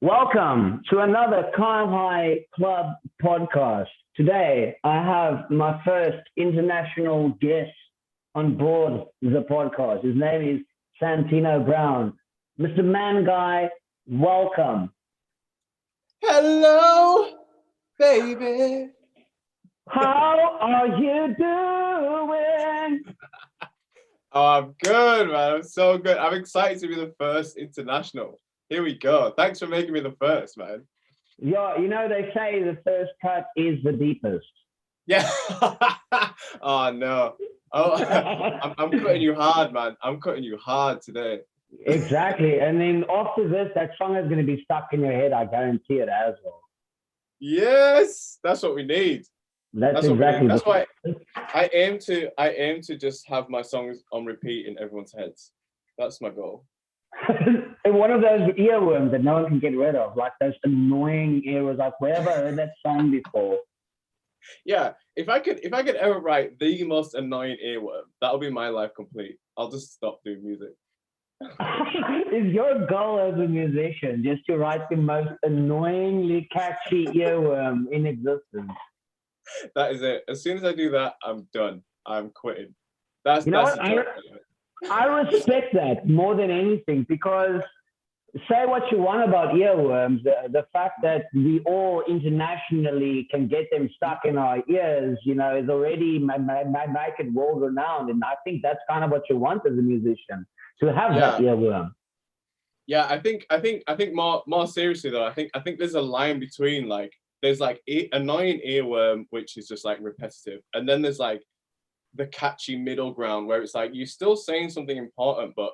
Welcome to another Calm High Club podcast. Today, I have my first international guest on board the podcast. His name is Santino Browne. Mr. Man Guy, welcome. Hello, baby. How are you doing? Oh, I'm good, man. I'm so good. I'm excited to be the first international. Here we go. Thanks for making me the first, man. Yeah, they say the first cut is the deepest. Yeah. Oh, no. Oh, I'm cutting you hard, man. I'm cutting you hard today. Exactly. And then after this, that song is going to be stuck in your head. I guarantee it as well. Yes, that's what we need. That's What we exactly. need. That's why I aim to just have my songs on repeat in everyone's heads. That's my goal. One of those earworms that no one can get rid of, like those annoying earworms. Like, where have I heard that song before? Yeah, if I could ever write the most annoying earworm, that'll be my life complete. I'll just stop doing music. Is your goal as a musician just to write the most annoyingly catchy earworm in existence? That is it. As soon as I do that, I'm done. I'm quitting. That's What? the job. I respect that more than anything because say what you want about earworms, the fact that we all internationally can get them stuck in our ears, is already make it world renowned. And I think that's kind of what you want as a musician to have that Yeah, earworm. yeah. I think more seriously though. I think there's a line between like there's like annoying earworm, which is just like repetitive, and then there's like the catchy middle ground where it's like you're still saying something important, but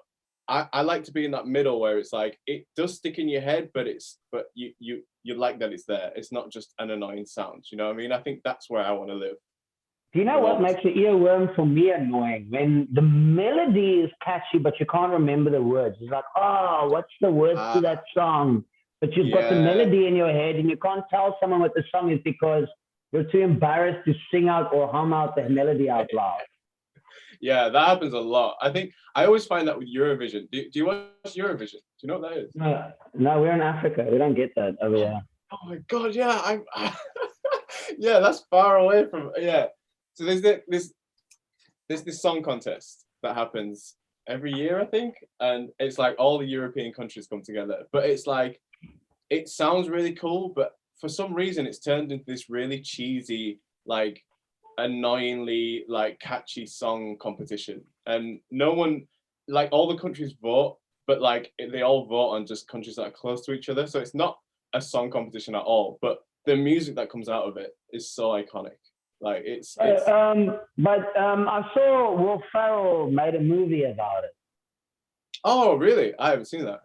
I like to be in that middle where it's like it does stick in your head, but you like that it's there. It's not just an annoying sound. You know what I mean? I think that's where I want to live. Do you know The what moment. makes the earworm for me annoying? When the melody is catchy, but you can't remember the words. It's like, oh, what's the words to Ah, that song? But you've got the yeah, melody in your head and you can't tell someone what the song is because you're too embarrassed to sing out or hum out the melody out loud. yeah. That happens a lot. I think I always find that with Eurovision. Do you watch Eurovision? Do you know what that is? No, no, we're in Africa. We don't get that over Oh, here. oh my god, yeah. Yeah, that's far away from yeah. So there's this song contest that happens every year, I think, and it's like all the European countries come together. But it's like it sounds really cool, but for some reason it's turned into this really cheesy, like annoyingly like catchy song competition. And no one like all the countries vote, but like they all vote on just countries that are close to each other. So it's not a song competition at all. But the music that comes out of it is so iconic. Like it's I saw Will Ferrell made a movie about it. oh really? I haven't seen that.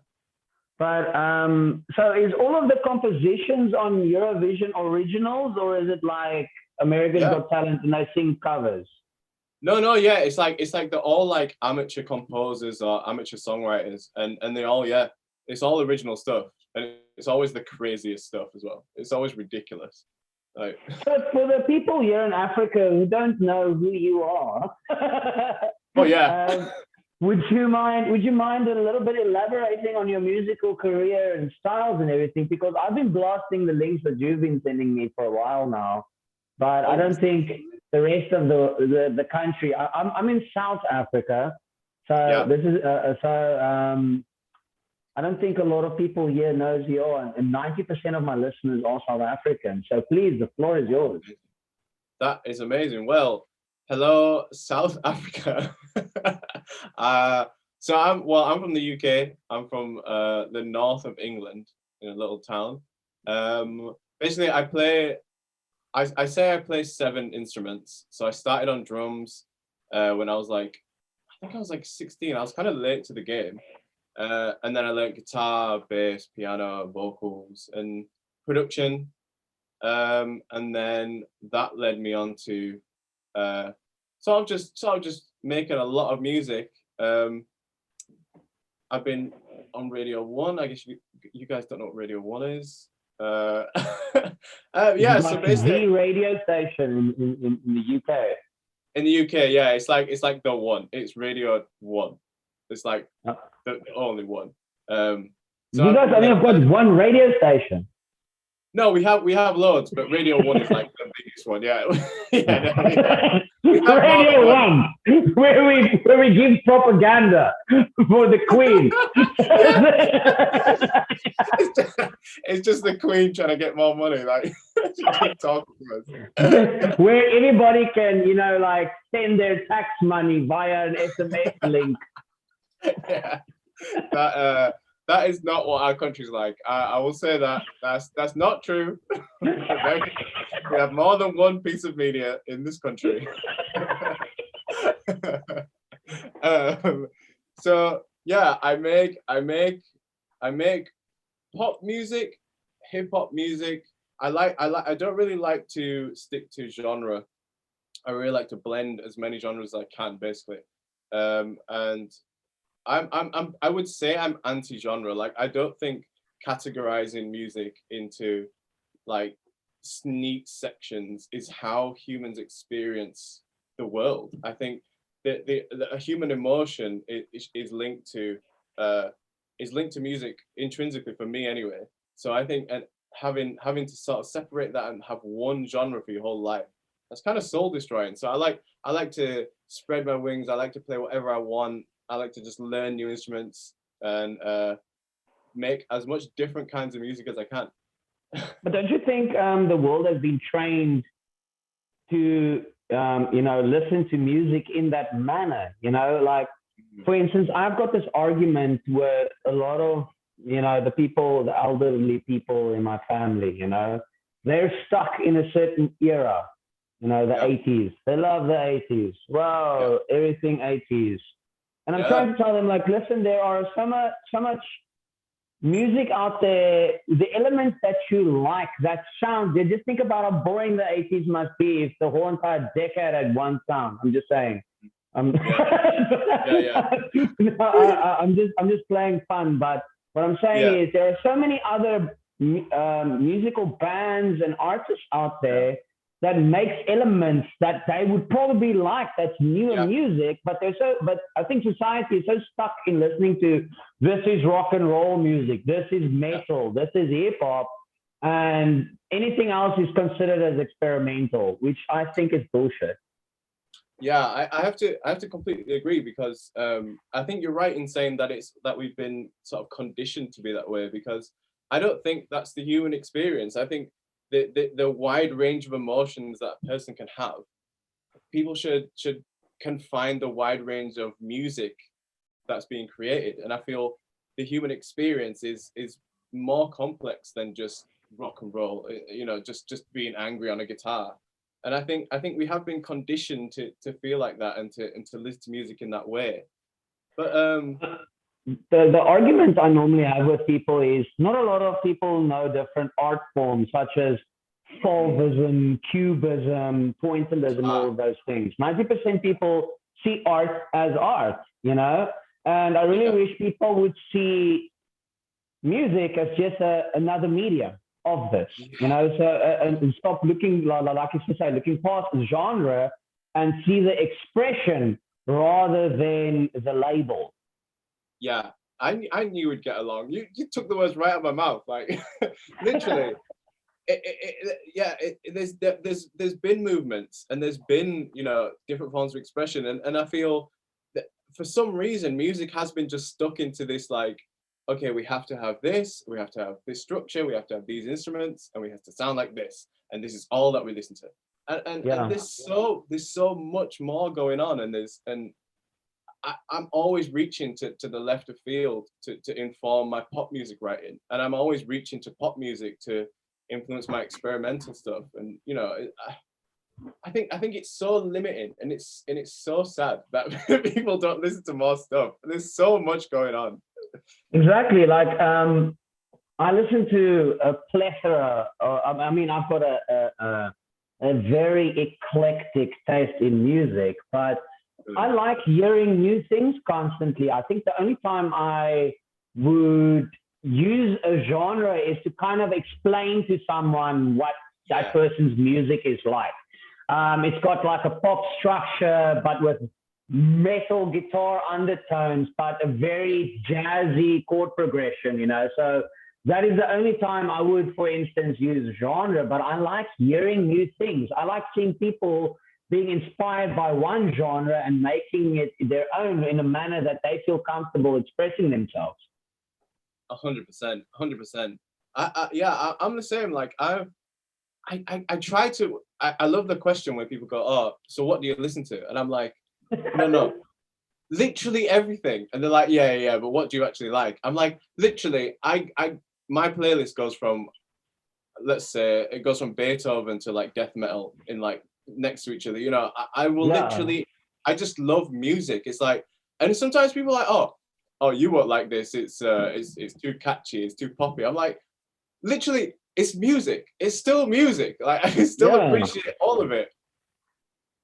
So is all of the compositions on Eurovision originals, or is it like America's Yeah. Got Talent and they sing covers? No, yeah, it's like they're all like amateur composers or amateur songwriters, and they all yeah, it's all original stuff, and it's always the craziest stuff as well. It's always ridiculous. Like, So for the people here in Africa who don't know who you are, oh yeah, um, would you mind a little bit elaborating on your musical career and styles and everything? Because I've been blasting the links that you've been sending me for a while now, but I oh don't think the rest of the country. I'm in South Africa, so yeah, this is I don't think a lot of people here knows you are, and 90% of my listeners are South African. So please, the floor is yours. that is amazing. Well, hello, South Africa. uh, so I'm from the UK. I'm from the north of England in a little town. Basically, I say I play 7 instruments. So I started on drums when I was like, I think I was like 16. I was kind of late to the game. And then I learned guitar, bass, piano, vocals, and production. And then that led me on to uh, sort of just making a lot of music. Um, I've been on Radio One. I guess you guys don't know what Radio One is. This Yeah, is so like basically the radio station in the UK. in the UK, yeah, it's like the one. It's Radio One. It's like Uh, the only one. Um, So You guys only have got one radio station. no, we have loads, but Radio One is like the biggest one. Yeah, yeah, no, we have Radio One, where we give propaganda for the Queen. It's just the Queen trying to get more money, like talking to us. Where anybody can, like send their tax money via an SMS link. Yeah, that is not what our country's like. I will say that's not true. We have more than one piece of media in this country. So yeah, I make pop music, hip hop music. I don't really like to stick to genre. I really like to blend as many genres as I can, basically. And I would say I'm anti-genre. Like, I don't think categorizing music into like neat sections is how humans experience the world. I think that a human emotion is linked to music intrinsically, for me anyway. So I think, and having to sort of separate that and have one genre for your whole life, that's kind of soul destroying. So I like to spread my wings. I like to play whatever I want. I like to just learn new instruments and make as much different kinds of music as I can. But don't you think the world has been trained to, listen to music in that manner? Like, for instance, I've got this argument with a lot of, the elderly people in my family, they're stuck in a certain era, the 80s. They love the 80s. Wow, everything 80s. And I'm trying to tell them, like, listen, there are so much music out there, the elements that you like, that sound. You just think about how boring the 80s must be if the whole entire decade had one sound. I'm just saying. I'm just playing fun. But what I'm saying is there are so many other musical bands and artists out there that makes elements that they would probably like, that's newer music, but I think society is so stuck in listening to, this is rock and roll music, this is metal, this is hip hop, and anything else is considered as experimental, which I think is bullshit. Yeah, I have to completely agree, because I think you're right in saying that we've been sort of conditioned to be that way, because I don't think that's the human experience. I think the wide range of emotions that a person can have, people can find the wide range of music that's being created. And I feel the human experience is more complex than just rock and roll, just being angry on a guitar. And I think we have been conditioned to feel like that and to listen to music in that way. But the argument I normally have with people is, not a lot of people know different art forms such as Fauvism, Cubism, Pointillism, all of those things. 90% people see art as art, and I really wish people would see music as just another medium of this, so and stop looking, like you say, looking past the genre and see the expression rather than the label. Yeah, I knew we'd get along. You took the words right out of my mouth, like literally. There's been movements, and there's been different forms of expression, and I feel that for some reason music has been just stuck into this, like, okay, we have to have this, we have to have this structure, we have to have these instruments, and we have to sound like this, and this is all that we listen to. And there's so much more going on, and I'm always reaching to the left of field to inform my pop music writing, and I'm always reaching to pop music to influence my experimental stuff. And I think it's so limiting, and it's so sad that people don't listen to more stuff. There's so much going on. Exactly. Like, I listen to a plethora. I've got a very eclectic taste in music, but I like hearing new things constantly. I think the only time I would use a genre is to kind of explain to someone what that person's music is like. It's got like a pop structure, but with metal guitar undertones, but a very jazzy chord progression, you know. So that is the only time I would, for instance, use genre, but I like hearing new things. I like seeing people being inspired by one genre and making it their own in a manner that they feel comfortable expressing themselves. 100%, 100%. I'm the same. Like I try to. I love the question where people go, "Oh, so what do you listen to?" And I'm like, no, literally everything. And they're like, yeah, but what do you actually like? I'm like, literally, my playlist goes from, let's say, it goes from Beethoven to like death metal in like next to each other. You know, I will Yeah. literally, I just love music. It's like, and sometimes people are like, oh, you won't like this. It's too catchy. It's too poppy. I'm like, literally, it's music. It's still music. Like I still Yeah. appreciate all of it.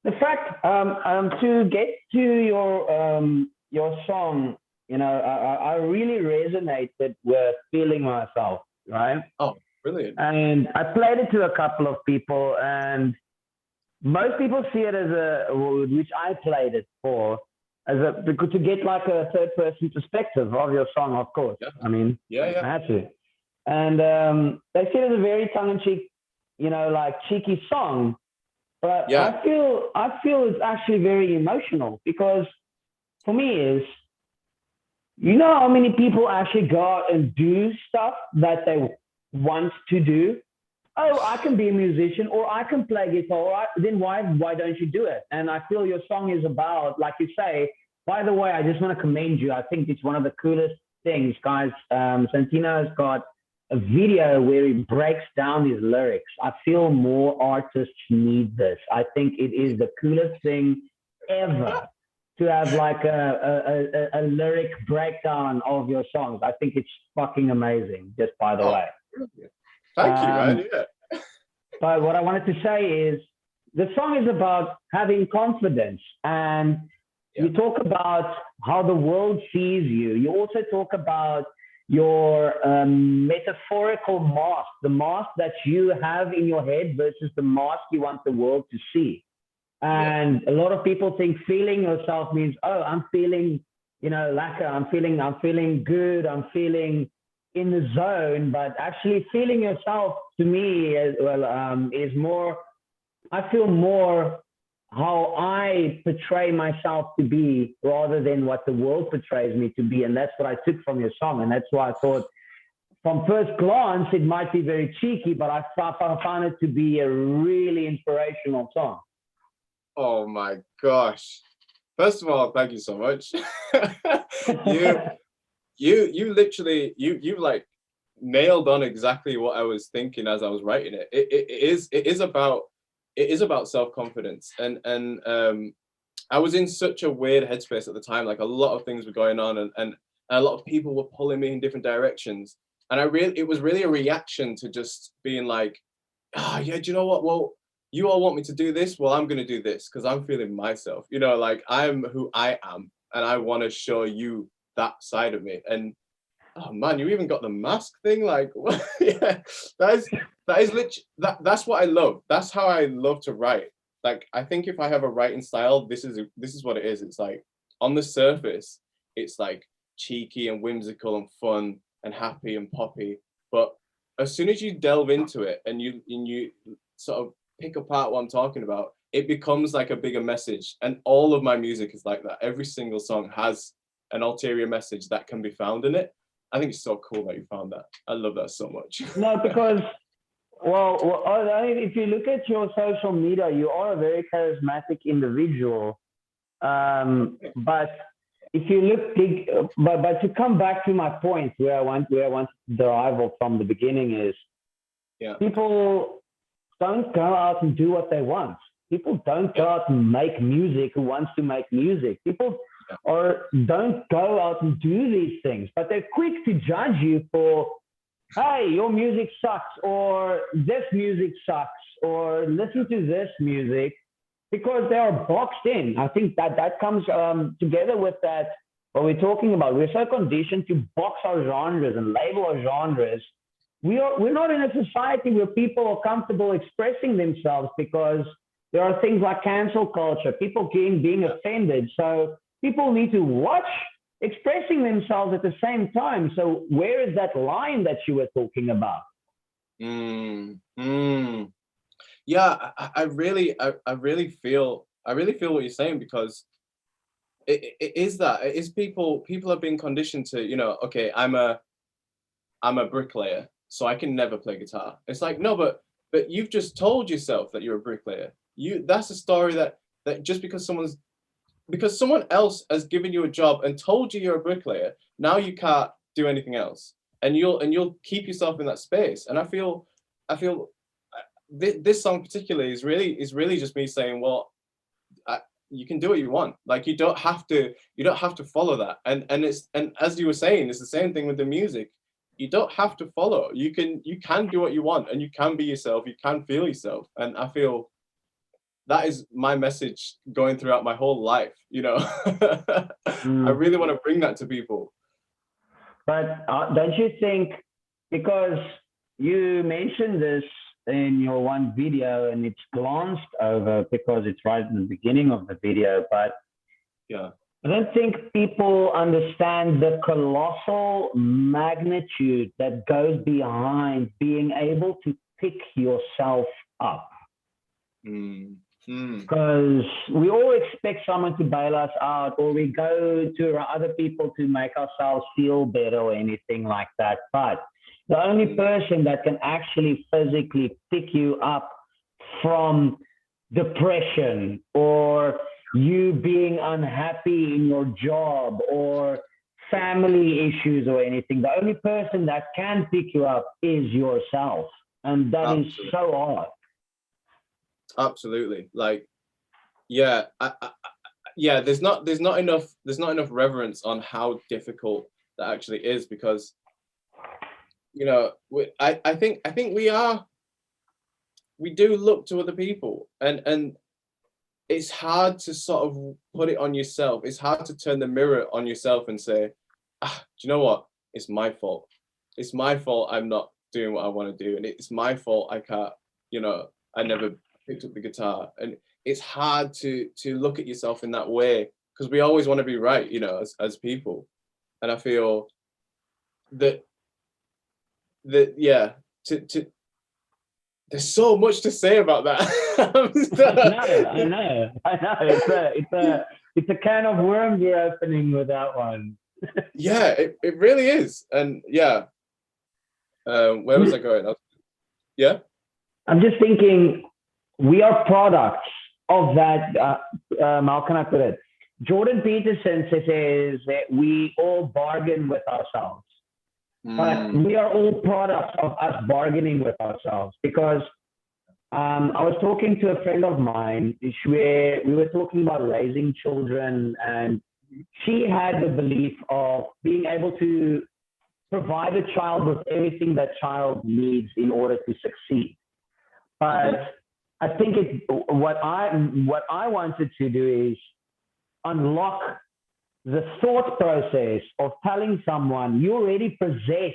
The fact, to get to your song, you know, I really resonated with feeling myself, right? Oh, brilliant. And I played it to a couple of people, and most people see it as which I played it for, as a to get like a third person perspective of your song, of course. Yeah, I mean, yeah. I had to. And they see it as a very tongue in cheek, you know, like cheeky song. But Yeah. I feel it's actually very emotional because for me is, you know how many people actually go out and do stuff that they want to do. Oh, I can be a musician or I can play guitar. Then why don't you do it? And I feel your song is about, like you say. By the way, I just want to commend you. I think it's one of the coolest things, guys. Santino has got a video where he breaks down his lyrics. I feel more artists need this. I think it is the coolest thing ever to have like a lyric breakdown of your songs. I think it's fucking amazing, just by the Oh, way. thank you, man. Um, Yeah. but what I wanted to say is the song is about having confidence. And Yeah. you talk about how the world sees you. You also talk about your metaphorical mask, the mask that you have in your head versus the mask you want the world to see. Yeah. And a lot of people think feeling yourself means, oh, I'm feeling, you know, lacquer, I'm feeling good, I'm feeling in the zone. But actually feeling yourself to me is more, I feel more how I portray myself to be rather than what the world portrays me to be. And that's what I took from your song. And that's why I thought from first glance, it might be very cheeky, but I found it to be a really inspirational song. Oh my gosh. First of all, thank you so much. you you literally you like nailed on exactly what I was thinking as I was writing it. It is about self-confidence, and I was in such a weird headspace at the time. Like a lot of things were going on, and a lot of people were pulling me in different directions. And it was really a reaction to just being like, yeah, do you know what? Well, you all want me to do this. Well, I'm gonna do this because I'm feeling myself. You know, like I'm who I am, and I want to show you that side of me. And oh man, you even got the mask thing. Like, yeah, that's what I love. That's how I love to write. Like, I think if I have a writing style, this is what it is. It's like on the surface, it's like cheeky and whimsical and fun and happy and poppy. But as soon as you delve into it and you sort of pick apart what I'm talking about, it becomes like a bigger message. And all of my music is like that. Every single song has an ulterior message that can be found in it. I think it's so cool that you found that. I love that so much. No, because if you look at your social media, you are a very charismatic individual. But if you look big, but to come back to my point where I want to derive from the beginning is, Yeah. people don't go out and do what they want. People don't go out and make music who wants to make music. People or don't go out and do these things, but they're quick to judge you for, hey, your music sucks, or this music sucks, or listen to this music, because they are boxed in. I think that comes together with that, what we're talking about. We're so conditioned to box our genres and label our genres. We're not in a society where people are comfortable expressing themselves because There are things like cancel culture, people being offended. So people need to watch expressing themselves at the same time. So where is that line that you were talking about? Mm, mm. Yeah, I really feel what you're saying, because it is that it is people have been conditioned to, okay, I'm a bricklayer, so I can never play guitar. It's like, no, but you've just told yourself that you're a bricklayer. That's a story that just because someone else has given you a job and told you you're a bricklayer, now you can't do anything else, and you'll keep yourself in that space. And I feel this song particularly is really just me saying, well, you can do what you want. Like, you don't have to follow that. And as you were saying, it's the same thing with the music. You don't have to follow. You can do what you want, and you can be yourself. You can feel yourself. And I feel that is my message going throughout my whole life. I Mm. really want to bring that to people. But don't you think, because you mentioned this in your one video and it's glanced over because it's right in the beginning of the video, but Yeah. I don't think people understand the colossal magnitude that goes behind being able to pick yourself up. Mm. Mm. Because we all expect someone to bail us out, or we go to other people to make ourselves feel better or anything like that. But the only Mm. person that can actually physically pick you up from depression, or you being unhappy in your job, or family issues or anything, the only person that can pick you up is yourself. And that is Absolutely. so hard. Absolutely. Like, yeah, yeah. There's not enough reverence on how difficult that actually is, because I think we do look to other people, and it's hard to sort of put it on yourself. It's hard to turn the mirror on yourself and say, do you know what? It's my fault. It's my fault I'm not doing what I want to do. And it's my fault I can't, I never picked up the guitar. And it's hard to look at yourself in that way, because we always want to be right, as people. And I feel that yeah, to there's so much to say about that. I know. It's a can of worms you're opening with that one. Yeah, it really is. And yeah, where was I going? Yeah. I'm just thinking, we are products of that. How can I put it? Jordan Peterson says that we all bargain with ourselves, but Mm, we are all products of us bargaining with ourselves. Because I was talking to a friend of mine where we were talking about raising children, and she had the belief of being able to provide a child with everything that child needs in order to succeed. mhm. But I think what I wanted to do is unlock the thought process of telling someone you already possess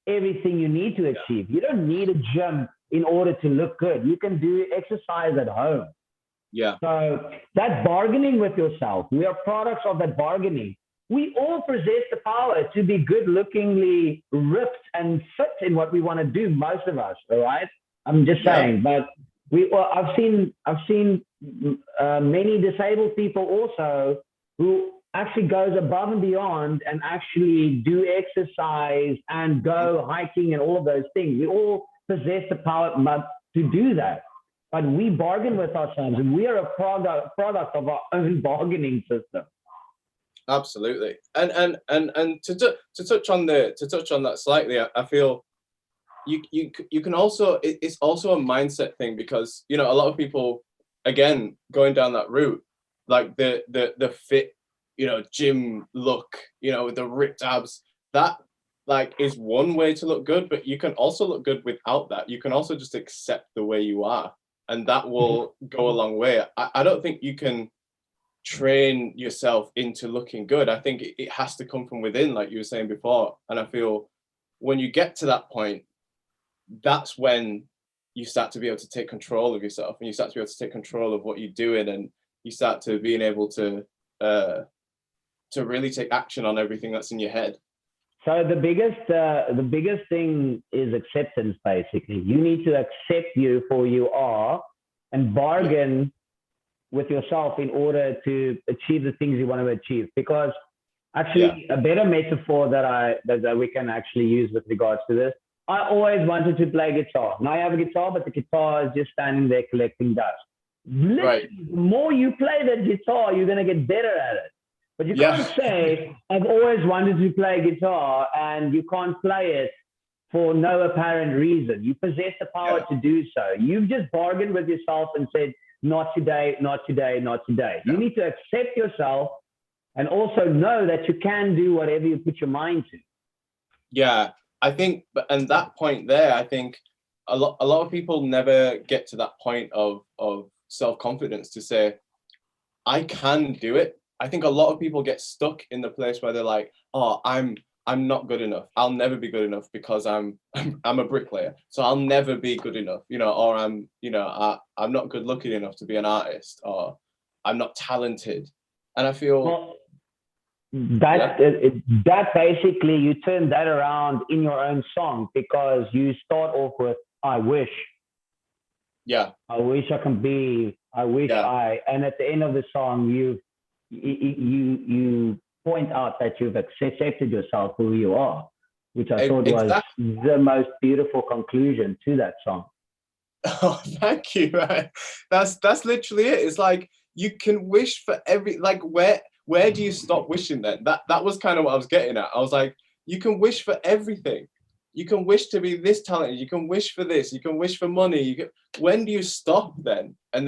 everything you need to achieve. You don't need a gym in order to look good. You can do exercise at home. Yeah. So that bargaining with yourself, we are products of that bargaining. We all possess the power to be good lookingly ripped and fit in what we want to do, most of us, all right? I'm just Yeah. saying, but I've seen many disabled people also who actually goes above and beyond and actually do exercise and go hiking and all of those things. We all possess the power to do that. But we bargain with ourselves, and we are a product of our own bargaining system. Absolutely. And to touch on that slightly, I feel you can also, it's also a mindset thing, because a lot of people, again, going down that route, like the fit, gym look, with the ripped abs, that like is one way to look good, but you can also look good without that. You can also just accept the way you are, and that will go a long way. I don't think you can train yourself into looking good. I think it has to come from within, like you were saying before. And I feel when you get to that point, that's when you start to be able to take control of yourself, and you start to be able to take control of what you're doing, and you start to being able to really take action on everything that's in your head. So the biggest thing is acceptance. Basically, you need to accept you for you are, and bargain with yourself in order to achieve the things you want to achieve. Because actually, a better metaphor that we can actually use with regards to this, I always wanted to play guitar. Now I have a guitar, but the guitar is just standing there collecting dust. Literally, the more you play that guitar, you're going to get better at it. But you can't say, I've always wanted to play guitar, and you can't play it for no apparent reason. You possess the power to do so. You've just bargained with yourself and said, not today, not today, not today. You need to accept yourself and also know that you can do whatever you put your mind to. Yeah, I think, and that point there, I think a lot of people never get to that point of self-confidence to say, I can do it. I think a lot of people get stuck in the place where they're like, oh, I'm not good enough. I'll never be good enough because I'm a bricklayer. So I'll never be good enough, or I'm not good looking enough to be an artist, or I'm not talented. And I feel that basically you turn that around in your own song, because you start off with, I wish. Yeah. I wish I can be, I wish and at the end of the song, you point out that you've accepted yourself for who you are, which I thought was the most beautiful conclusion to that song. Oh, thank you. That's literally it. It's like you can wish for where do you stop wishing then? That was kind of what I was getting at. I was like, you can wish for everything. You can wish to be this talented. You can wish for this. You can wish for money. When do you stop then? And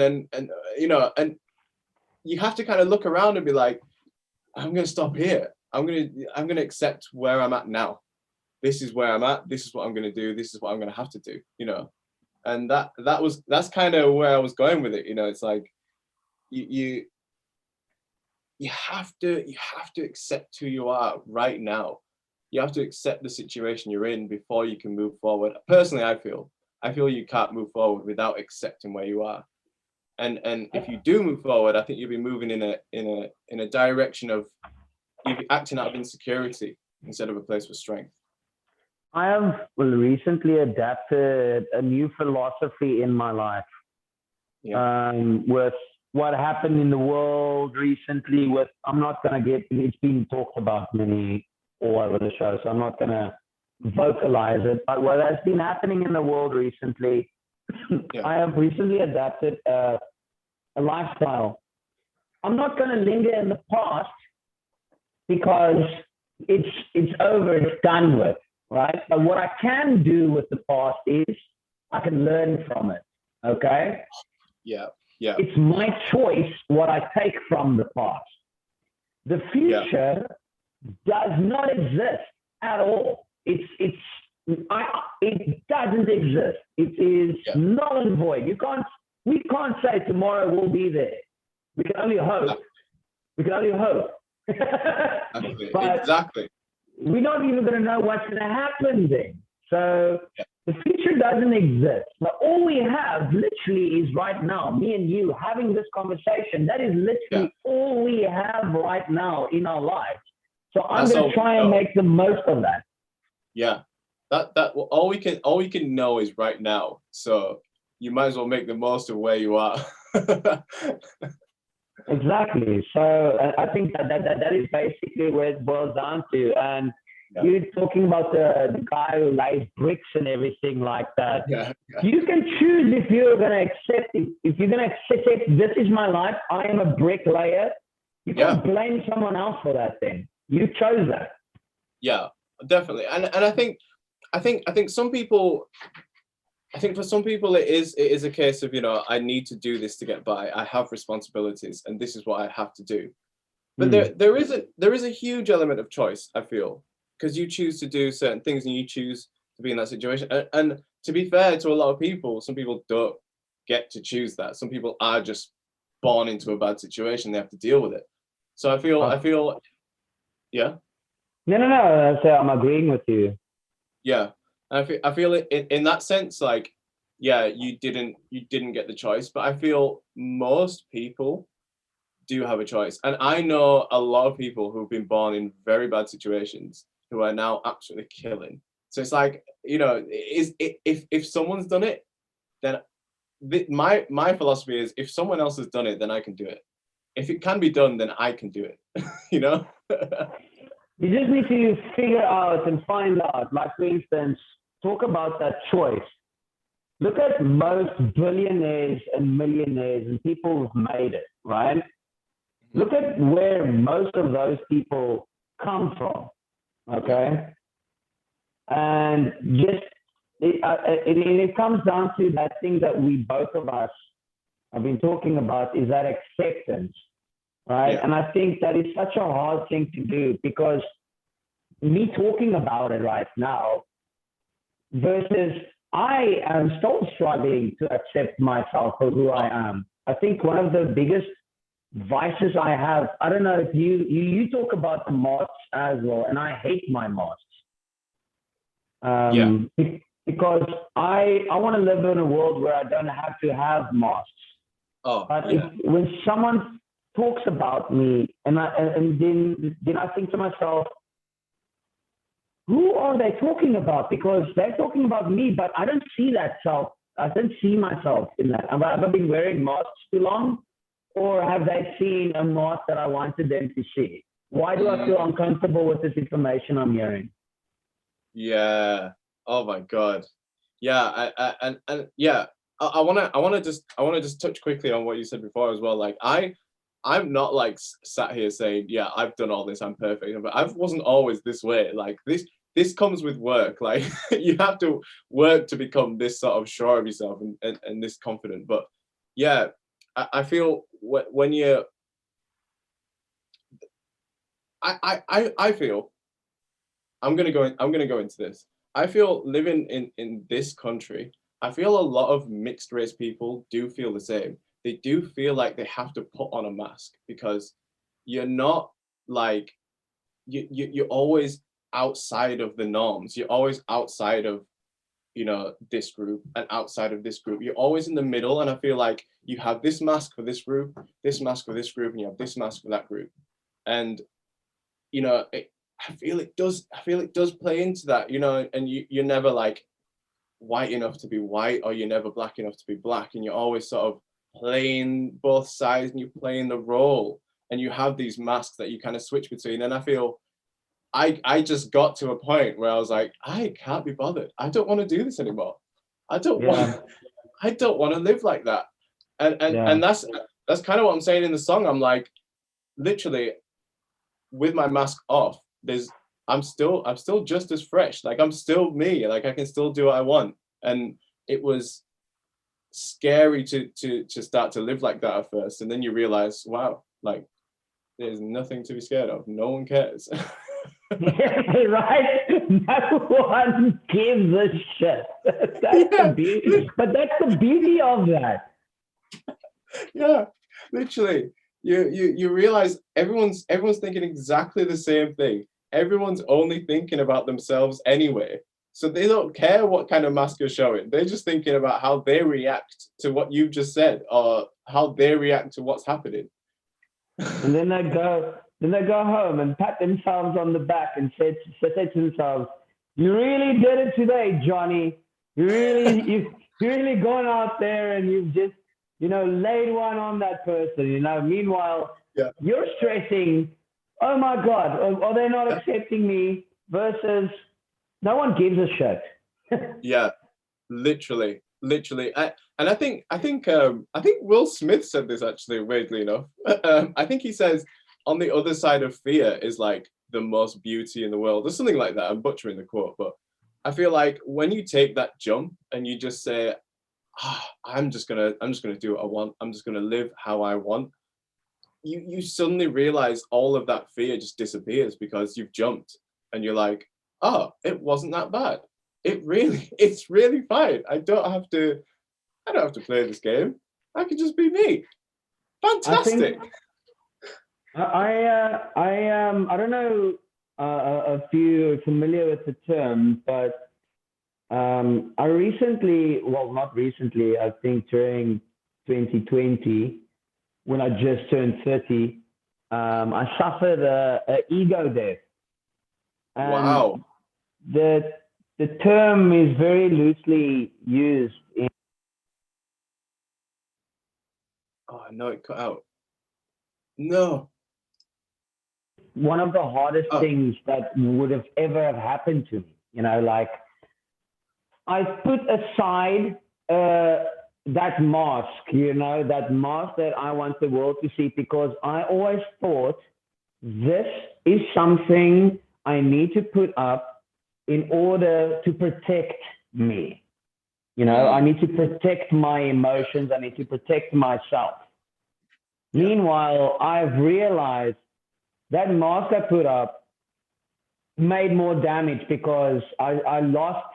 you have to kind of look around and be like, I'm going to stop here. I'm going to accept where I'm at now. This is where I'm at. This is what I'm going to do. This is what I'm going to have to do, And that's kind of where I was going with it. It's like you have to accept who you are right now. You have to accept the situation you're in before you can move forward. Personally, I feel you can't move forward without accepting where you are. And if you do move forward, I think you'll be moving in a direction of you'll be acting out of insecurity instead of a place of strength. I have recently adapted a new philosophy in my life. With what happened in the world recently. I'm not going to get, it's been talked about many all over the show, so I'm not going to vocalize it. But what has been happening in the world recently, I have recently adapted a lifestyle. I'm not going to linger in the past because it's over, it's done with, right? But what I can do with the past is I can learn from it, okay? Yeah. It's my choice what I take from the past. The future does not exist at all. It doesn't exist. It is null and void. We can't say tomorrow we'll be there. We can only hope. Exactly. We're not even going to know what's going to happen then. So the future doesn't exist. But all we have literally is right now, me and you having this conversation. That is literally all we have right now in our lives. So I'm going to try and make the most of that. Yeah. All we can know is right now. So you might as well make the most of where you are. Exactly. So I think that is basically where it boils down to. And you're talking about the guy who lays bricks and everything like that. You can choose if you're going to accept it. If you're going to accept this is my life, I am a bricklayer. You can't blame someone else for that thing. You chose that. Yeah, definitely. And I think some people, for some people it is a case of, I need to do this to get by. I have responsibilities and this is what I have to do. But there is a huge element of choice, I feel, because you choose to do certain things and you choose to be in that situation. And to be fair to a lot of people, some people don't get to choose that. Some people are just born into a bad situation. They have to deal with it. So I feel, yeah. No. So I'm agreeing with you. Yeah. I feel it in that sense, like yeah, you didn't get the choice. But I feel most people do have a choice. And I know a lot of people who've been born in very bad situations who are now absolutely killing. So it's like, you know, if someone's done it, then my philosophy is if someone else has done it, then I can do it. If it can be done, then I can do it. You know? You just need to figure out and find out. Like, for instance, talk about that choice. Look at most billionaires and millionaires and people who've made it, right? Look at where most of those people come from, okay? And just it comes down to that thing that we both of us have been talking about is that acceptance, right? Yeah. And I think that is such a hard thing to do because me talking about it right now versus I am still struggling to accept myself for who I am. I think one of the biggest vices I have, I don't know if you talk about the masks as well, and I hate my masks. Yeah. Because I want to live in a world where I don't have to have masks. Oh, But yeah. when someone talks about me, and then I think to myself, who are they talking about? Because they're talking about me, but I don't see that self. I don't see myself in that. Have I been wearing masks too long? Or have they seen a mask that I wanted them to see? Why do I feel uncomfortable with this information I'm hearing? Yeah. Oh my God. Yeah. And yeah. I wanna just touch quickly on what you said before as well. Like I'm not like sat here saying, yeah, I've done all this, I'm perfect. But I wasn't always this way. Like this comes with work. Like you have to work to become this sort of sure of yourself and this confident. But yeah, I feel when you I feel I'm gonna go into this. I feel living in this country, I feel a lot of mixed race people do feel the same. They do feel like they have to put on a mask because you're not like you're always outside of the norms. You're always outside of, you know, this group and outside of this group. You're always in the middle, and I feel like you have this mask for this group, this mask for this group, and you have this mask for that group. And you know, I feel it does. I feel it does play into that. You know, and you're never like white enough to be white, or you're never black enough to be black, and you're always sort of playing both sides, and you're playing the role, and you have these masks that you kind of switch between. And I feel I just got to a point where I was like, I can't be bothered. I don't want to do this anymore. I don't want. Yeah, I don't want to live like that. And yeah. that's kind of what I'm saying in the song. I'm like, literally, with my mask off, I'm still just as fresh. Like I'm still me. Like I can still do what I want. And it was scary to start to live like that at first. And then you realize, wow, like there's nothing to be scared of. No one cares. Right? No one gives a shit. That's the Yeah, beauty. But that's the beauty of that. yeah, literally. You realize everyone's thinking exactly the same thing. Everyone's only thinking about themselves anyway. So they don't care what kind of mask you're showing. They're just thinking about how they react to what you've just said or how they react to what's happening. And then they go home and pat themselves on the back and say to themselves, "You really did it today, Johnny. You really gone out there and you've just laid one on that person. Meanwhile, Yeah, you're stressing. Oh my God, are they not yeah, accepting me? Versus, no one gives a shit. yeah. Literally. And I think Will Smith said this actually, weirdly enough. I think he says on the other side of fear is like the most beauty in the world, or something like that. I'm butchering the quote, but I feel like when you take that jump and you just say, I'm just gonna do what I want. I'm just gonna live how I want. You suddenly realize all of that fear just disappears because you've jumped and you're like, oh, it wasn't that bad. It's really fine. I don't have to play this game. I can just be me. I think Fantastic. I don't know if you're familiar with the term, but I recently, well, not recently, I think during 2020, when I just turned 30, I suffered a ego death. And Wow. the, the term is very loosely used in Oh no, it cut out. No. one of the hardest Oh, things that would have ever have happened to me. Like I put aside that mask, that mask that I want the world to see because I always thought this is something I need to put up in order to protect me. I mm, need to protect my emotions. I need to protect myself. yeah, Meanwhile, I've realized that mask I put up made more damage because I lost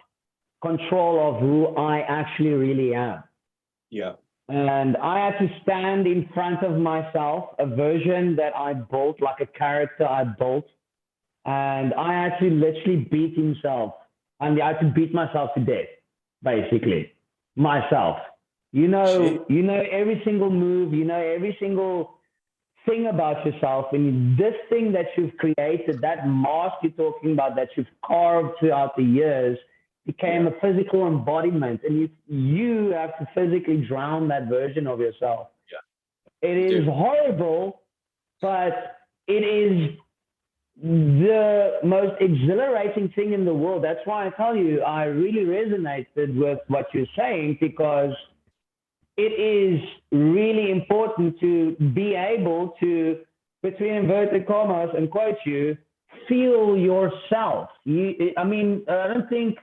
control of who I actually really am. yeah, And I had to stand in front of myself, a version that I built, like a character I built. And I had to literally beat himself. And I had to beat myself to death, basically. Myself. shit, You know every single move, you know every single thing about yourself. And this thing that you've created, that mask you're talking about, that you've carved throughout the years, became yeah, a physical embodiment. And you have to physically drown that version of yourself. yeah, It you is do. horrible, but it is the most exhilarating thing in the world. That's why I tell you, I really resonated with what you're saying because it is really important to be able to, between inverted commas and quote you, feel yourself. I mean, I don't think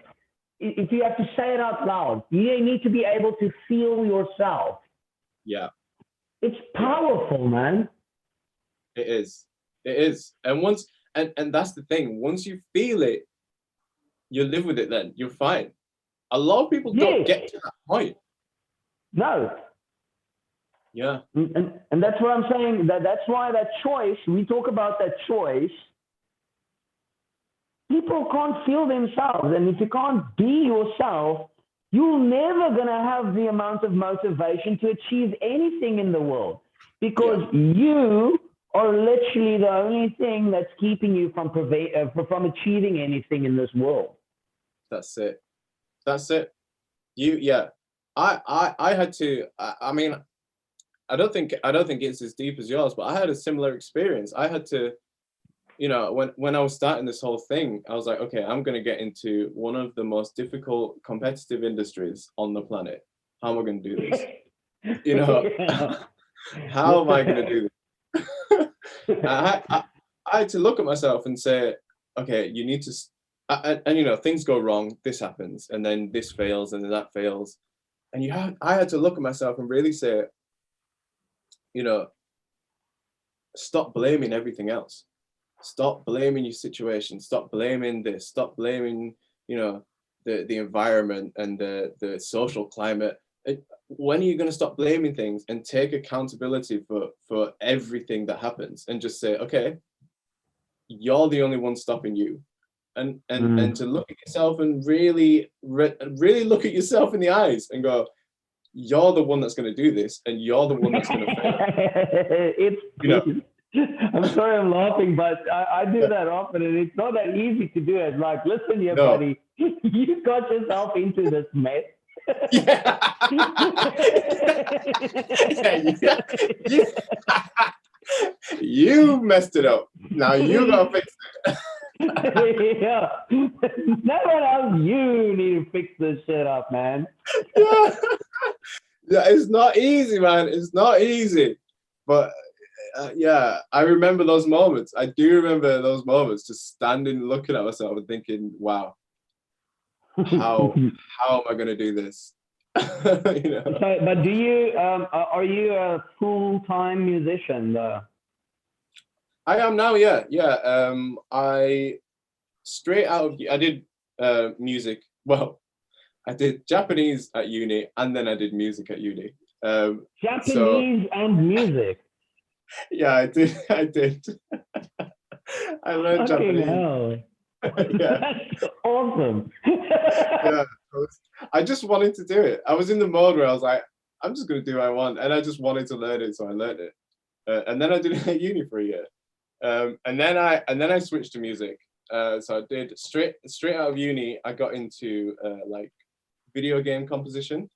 if you have to say it out loud, you need to be able to feel yourself. Yeah, It's yeah, powerful, man. it is. It is. And and that's the thing. Once you feel it, you live with it. Then you're fine. A lot of people don't Yes. get to that point. No. Yeah, And that's what I'm saying. That's why that choice, we talk about that choice, people can't feel themselves. And if you can't be yourself, you're never going to have the amount of motivation to achieve anything in the world yeah, because you are literally the only thing that's keeping you from achieving anything in this world. that's it. That's it. Yeah. I had to. I mean, I don't think it's as deep as yours, but I had a similar experience. I had to, when I was starting this whole thing, I was like, okay, I'm going to get into one of the most difficult competitive industries on the planet. How am I going to do this? You know, Yeah. how am I going to do this? I had to look at myself and say, okay, you need to, and things go wrong. This happens, and then this fails, and then that fails, and I had to look at myself and really say, you know, stop blaming everything else. Stop blaming your situation. Stop blaming this. Stop blaming, you know, the environment and the social climate. When are you going to stop blaming things and take accountability for everything that happens and just say, okay, you're the only one stopping you, and to Mm. look at yourself and really look at yourself in the eyes and go, you're the one that's going to do this, and you're the one that's going to fail. it's, You know, I'm sorry I'm laughing, but I do that often, and it's not that easy to do it. Like, listen here, no, buddy, you got yourself into this mess. yeah, yeah, you, you messed it up. Now you gotta fix it. Yeah. No one else, you need to fix this shit up, man. Yeah, yeah, it's not easy, man. It's not easy, but yeah, I remember those moments. I do remember those moments, just standing, looking at myself, and thinking, "Wow, how how am I gonna do this?" you know. So, but are you a full-time musician though? I am now, yeah, yeah. I straight out of I did music. Well, I did Japanese at uni, and then I did music at uni. So Japanese and music. yeah, I did. I did. I learned Fucking Japanese. hell. Yeah, That's awesome. yeah. I just wanted to do it. I was in the mode where I was like, I'm just going to do what I want. And I just wanted to learn it. So I learned it. And then I did it at uni for a year. And then I switched to music. So I did straight out of uni, I got into like video game composition.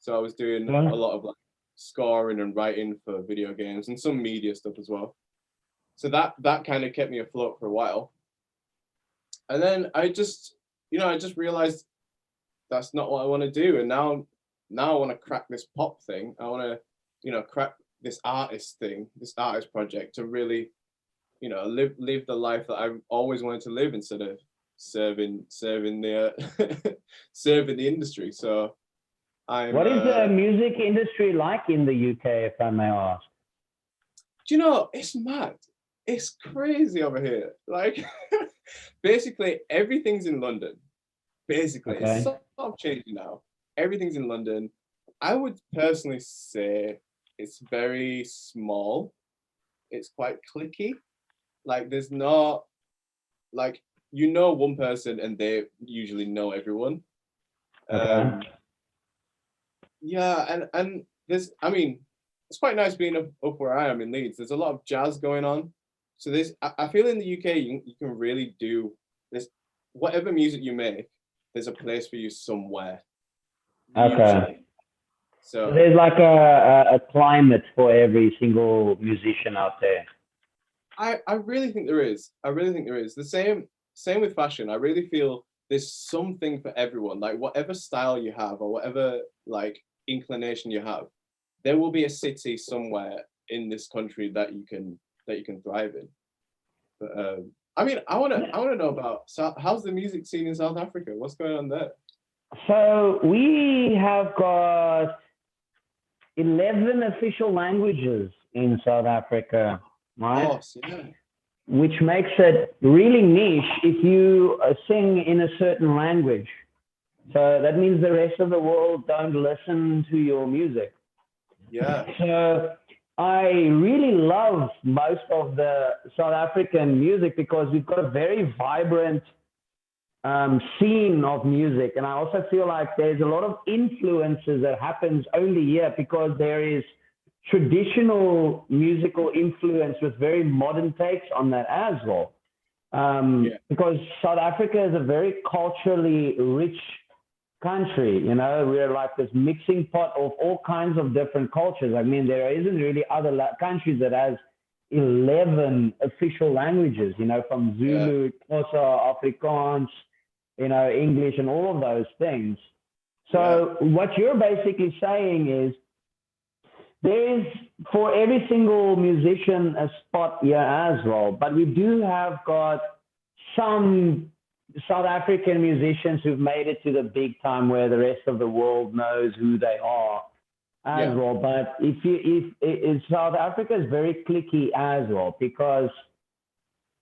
So I was doing a lot of like scoring and writing for video games and some media stuff as well. So that kind of kept me afloat for a while. And then I just realized that's not what I want to do. And now I want to crack this pop thing. I want to, crack this artist thing, this artist project to really, live the life that I always wanted to live instead of serving the serving the industry. So What is the music industry like in the UK, if I may ask? Do you know, it's mad. It's crazy over here. Like, basically, everything's in London. Basically, it's sort of changing now. Everything's in London. I would personally say it's very small. It's quite cliquey. Like, there's not, like, one person and they usually know everyone. Yeah, and there's, I mean, it's quite nice being up where I am in Leeds. There's a lot of jazz going on. So I feel in the UK, you can really do this. Whatever music you make, there's a place for you somewhere. Usually. So there's like a climate for every single musician out there. I really think there is. I really think there is. The same with fashion. I really feel there's something for everyone. Like whatever style you have or whatever like inclination you have, there will be a city somewhere in this country that you can thrive in. But I mean, I want to know about how's the music scene in South Africa? What's going on there? So we have got 11 official languages in South Africa, right? Yes, yeah. Which makes it really niche if you sing in a certain language. So that means the rest of the world don't listen to your music. Yeah. So I really love most of the South African music because we've got a very vibrant scene of music. And I also feel like there's a lot of influences that happens only here because there is traditional musical influence with very modern takes on that as well. Because South Africa is a very culturally rich country, we're like this mixing pot of all kinds of different cultures. I mean, there isn't really other countries that has 11 official languages, from Zulu, Xhosa, Afrikaans, English and all of those things. So what you're basically saying is there is for every single musician a spot here as well, but we do have got some South African musicians who've made it to the big time where the rest of the world knows who they are as well. But if South Africa is very cliquey as well because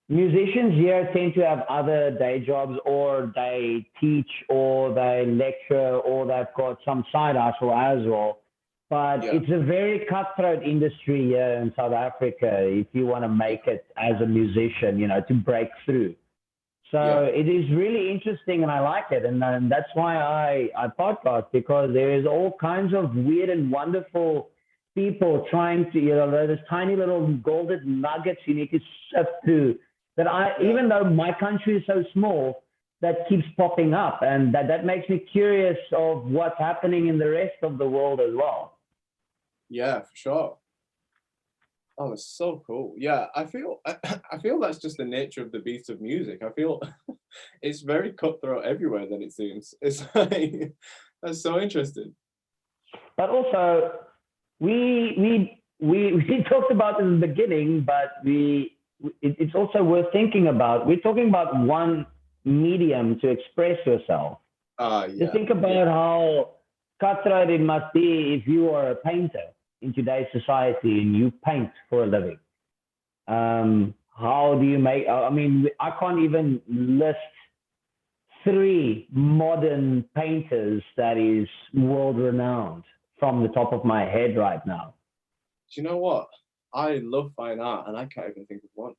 musicians here tend to have other day jobs or they teach or they lecture or they've got some side hustle as well. But it's a very cutthroat industry here in South Africa if you want to make it as a musician, to break through. So it is really interesting and I like it. And that's why I podcast because there is all kinds of weird and wonderful people trying to, those tiny little golden nuggets you need to sift through that even though my country is so small, that keeps popping up. And that makes me curious of what's happening in the rest of the world as well. Yeah, for sure. Oh, it's so cool. Yeah, I feel that's just the nature of the beast of music. I feel it's very cutthroat everywhere that it seems. It's like that's so interesting. But also, we talked about this in the beginning, but it's also worth thinking about. We're talking about one medium to express yourself. You think about how cutthroat it must be if you are a painter in today's society and you paint for a living. How do you make, I can't even list 3 modern painters that is world renowned from the top of my head right now. Do you know what? I love fine art and I can't even think of one.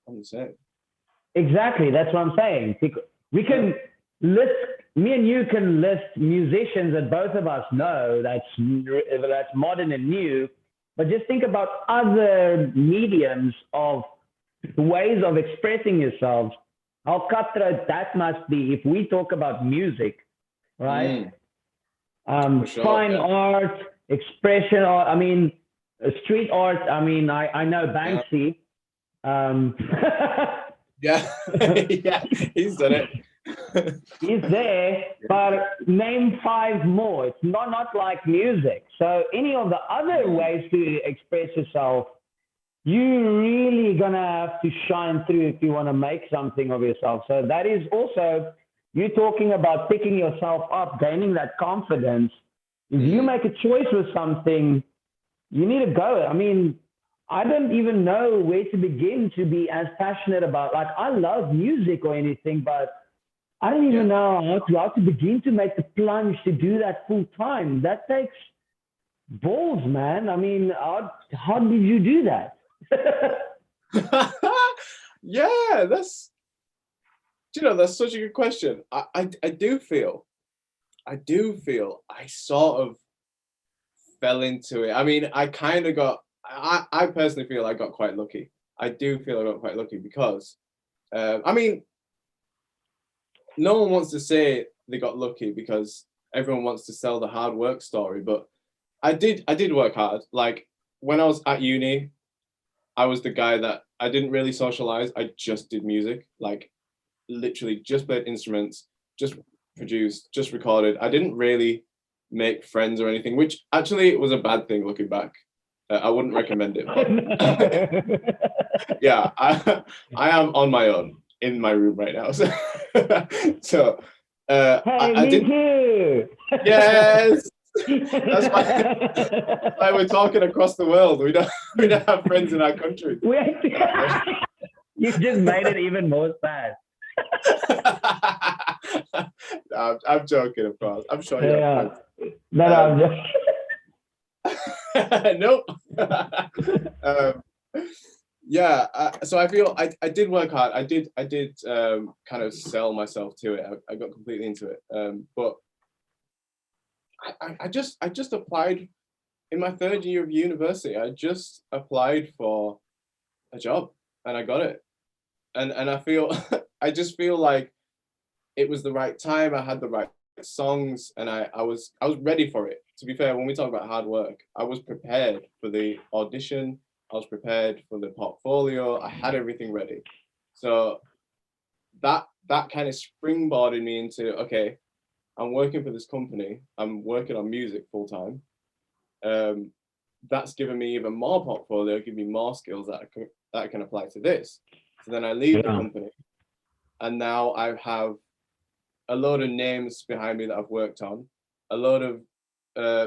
I'm the same. Exactly, that's what I'm saying. We can list me and you can list musicians that both of us know that's modern and new, but just think about other mediums of ways of expressing yourselves. How cutthroat that must be if we talk about music, right? For sure, Fine yeah. art, expression art. I mean, street art. I mean, I know Banksy. Yeah, yeah, he's done it. He's there, but name five more. It's not like music. So any of the other ways to express yourself, you really gonna have to shine through if you want to make something of yourself. So that is also you talking about picking yourself up, gaining that confidence. If you make a choice with something, you need to go. I mean, I don't even know where to begin to be as passionate about. Like, I love music or anything, but I don't even know how to begin to make the plunge to do that full time. That takes balls, man. I mean, how did you do that? Yeah, that's such a good question. I do feel I sort of fell into it. I mean, I personally feel I got quite lucky. I do feel I got quite lucky because I mean, no one wants to say they got lucky because everyone wants to sell the hard work story, but I did work hard. Like, when I was at uni, I was the guy that I didn't really socialize. I just did music, like literally just played instruments, just produced, just recorded. I didn't really make friends or anything, which actually was a bad thing looking back. I wouldn't recommend it. But yeah, I am on my own in my room right now. So Hey, I me did. too. Yes. That's why we're talking across the world. We don't have friends in our country. You just made it even more sad. No, I'm joking, of course. I'm sure you have friends. No, I'm just. Nope. Yeah, so I feel I did work hard. I did kind of sell myself to it. I got completely into it. But I just applied in my third year of university. I just applied for a job and I got it. And I feel I just feel like it was the right time. I had the right songs and I was ready for it. To be fair, when we talk about hard work, I was prepared for the audition. I was prepared for the portfolio. I had everything ready. So that kind of springboarded me into, okay, I'm working for this company. I'm working on music full time. That's given me even more portfolio, give me more skills that I can apply to this. So then I leave the company, and now I have a load of names behind me that I've worked on, a load of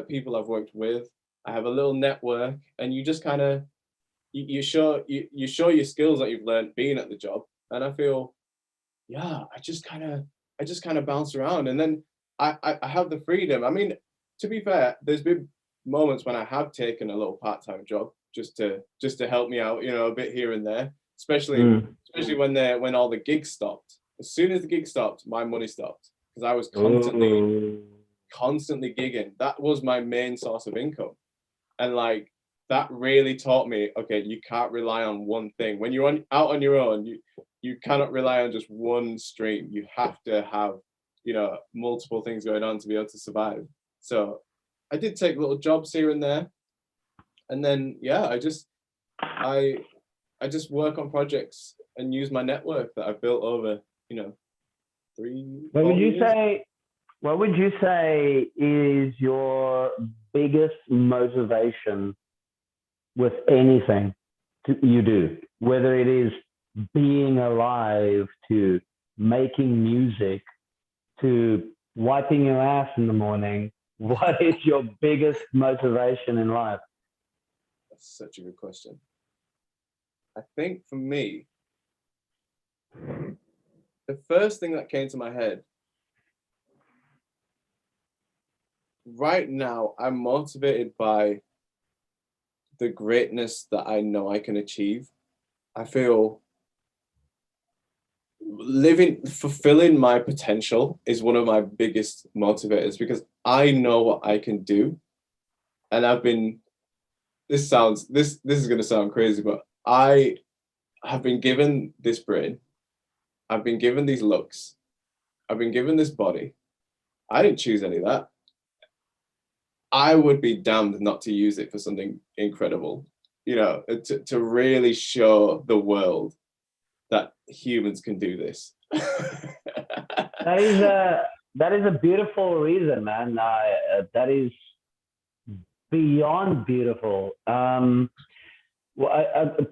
people I've worked with. I have a little network, and you just kind of you show your skills that you've learned being at the job. And I feel, yeah, I just kind of bounce around, and then I have the freedom. I mean, to be fair, there's been moments when I have taken a little part-time job just to help me out, a bit here and there. Especially when all the gigs stopped. As soon as the gig stopped, my money stopped because I was constantly gigging. That was my main source of income, and like that really taught me, okay, you can't rely on one thing. When you're out on your own, you cannot rely on just one stream. You have to have, multiple things going on to be able to survive. So I did take little jobs here and there. And then, yeah, I just work on projects and use my network that I've built over, 3-4 years. What would you say is your biggest motivation with anything you do, whether it is being alive to making music to wiping your ass in the morning? What is your biggest motivation in life? That's such a good question. I think for me, the first thing that came to my head, right now, I'm motivated by the greatness that I know I can achieve. I feel fulfilling my potential is one of my biggest motivators, because I know what I can do. And this is going to sound crazy, but I have been given this brain. I've been given these looks. I've been given this body. I didn't choose any of that. I would be damned not to use it for something incredible, to really show the world that humans can do this. That is a beautiful reason, man. That is beyond beautiful. A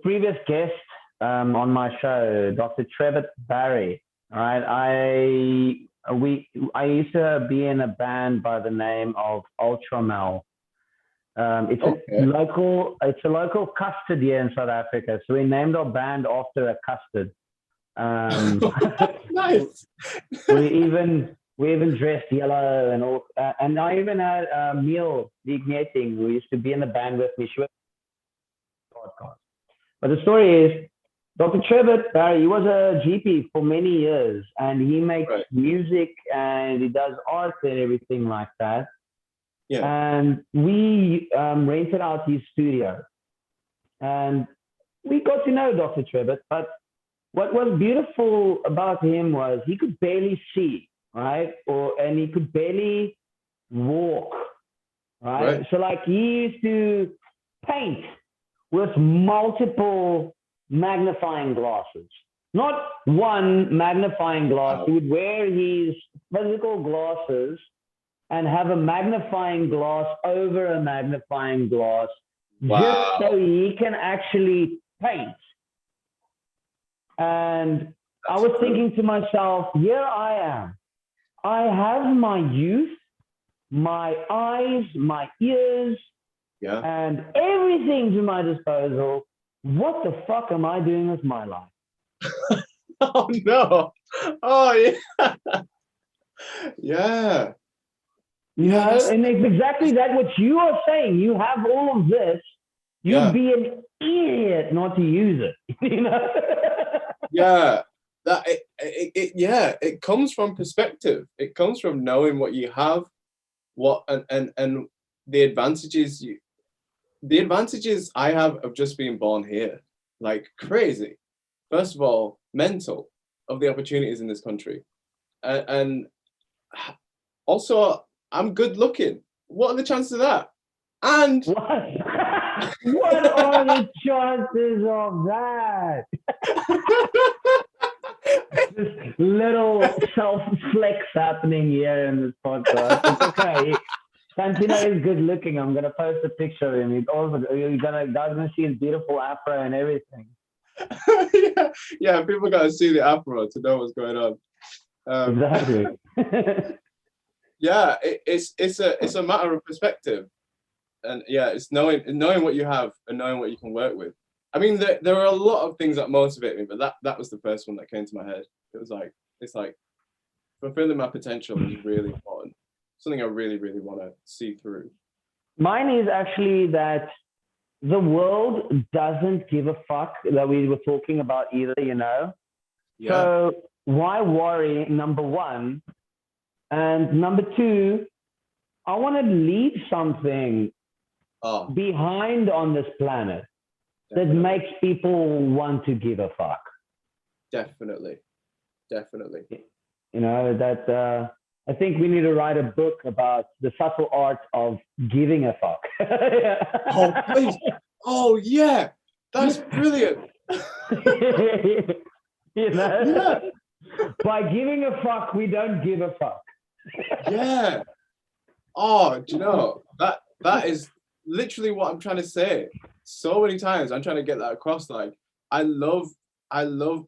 previous guest on my show, Dr. Trevor Barry. Right, I used to be in a band by the name of Ultramel. It's a local custard here in South Africa. So we named our band after a custard. Nice. we even dressed yellow and all. And I even had Neil Vigneting, who used to be in the band with me. She was podcast. But the story is, Dr. Trevor Barry, he was a GP for many years, and he makes music and he does art and everything like that. Yeah. And we rented out his studio, and we got to know Dr. Trevor. But what was beautiful about him was he could barely see, right? And he could barely walk, right? So like he used to paint with multiple magnifying glasses, not one magnifying glass. He would wear his physical glasses and have a magnifying glass over a magnifying glass, just so he can actually paint. And I was thinking to myself, here I am. I have my youth, my eyes, my ears, and everything to my disposal. What the fuck am I doing with my life? Oh no! Oh yeah, yeah. And it's exactly that what you are saying. You have all of this. You'd be an idiot not to use it. It comes from perspective. It comes from knowing what you have, and the advantages I have of just being born here, like crazy. First of all, mental, of the opportunities in this country, and also I'm good looking. What are the chances of that? And what are the chances of that? This little self-flex happening here in this podcast. It's okay. Santino is good looking. I'm gonna post a picture of him. You're gonna see his beautiful afro and everything. People gotta see the afro to know what's going on. Exactly. It's a matter of perspective, and it's knowing what you have and knowing what you can work with. I mean, there are a lot of things that motivate me, but that was the first one that came to my head. It's like fulfilling my potential is really important. Something I really, really want to see through. Mine is actually that the world doesn't give a fuck that we were talking about either, Yeah. So why worry, number one? And number two, I want to leave something behind on this planet that makes people want to give a fuck. Definitely. I think we need to write a book about the subtle art of giving a fuck. Oh, please. Oh, yeah. That's brilliant. By giving a fuck, we don't give a fuck. Yeah. Oh, do you know, that is literally what I'm trying to say. So many times I'm trying to get that across. Like, I love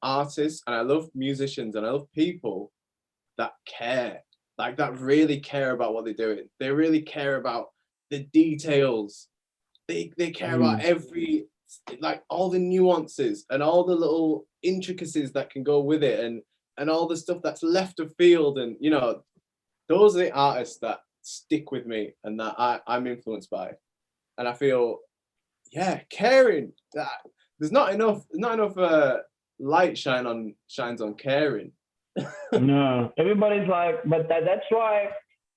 artists, and I love musicians, and I love people that care. Like, that really care about what they're doing. They really care about the details. They care about all the nuances and all the little intricacies that can go with it, and all the stuff that's left of field. And those are the artists that stick with me and that I'm influenced by. And I feel, caring. There's not enough light shines on caring. No, everybody's like, but that's why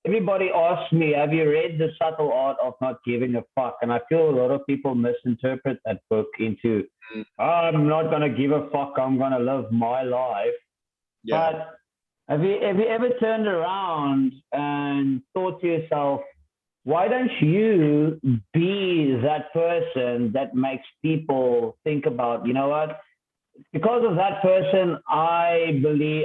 everybody asks me, have you read The Subtle Art of Not Giving a Fuck? And I feel a lot of people misinterpret that book into, Mm, oh, I'm not going to give a fuck, I'm going to live my life. yeah. But have you ever turned around and thought to yourself, why don't you be that person that makes people think about, you know what? Because of that person, I believe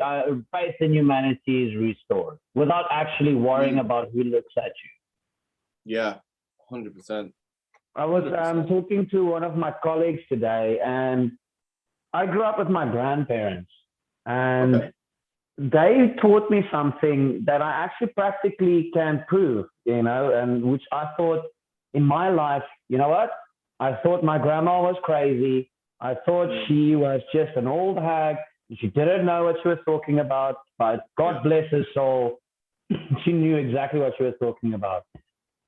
faith in humanity is restored without actually worrying Mm, about who looks at you. yeah. 100%. I was 100%. talking to one of my colleagues today, and I grew up with my grandparents, and Okay. they taught me something that I actually practically can prove, and which I thought in my life, you know what? I thought my grandma was crazy. I thought Mm, she was just an old hag. She didn't know what she was talking about, but yeah. God bless her soul. She knew exactly what she was talking about.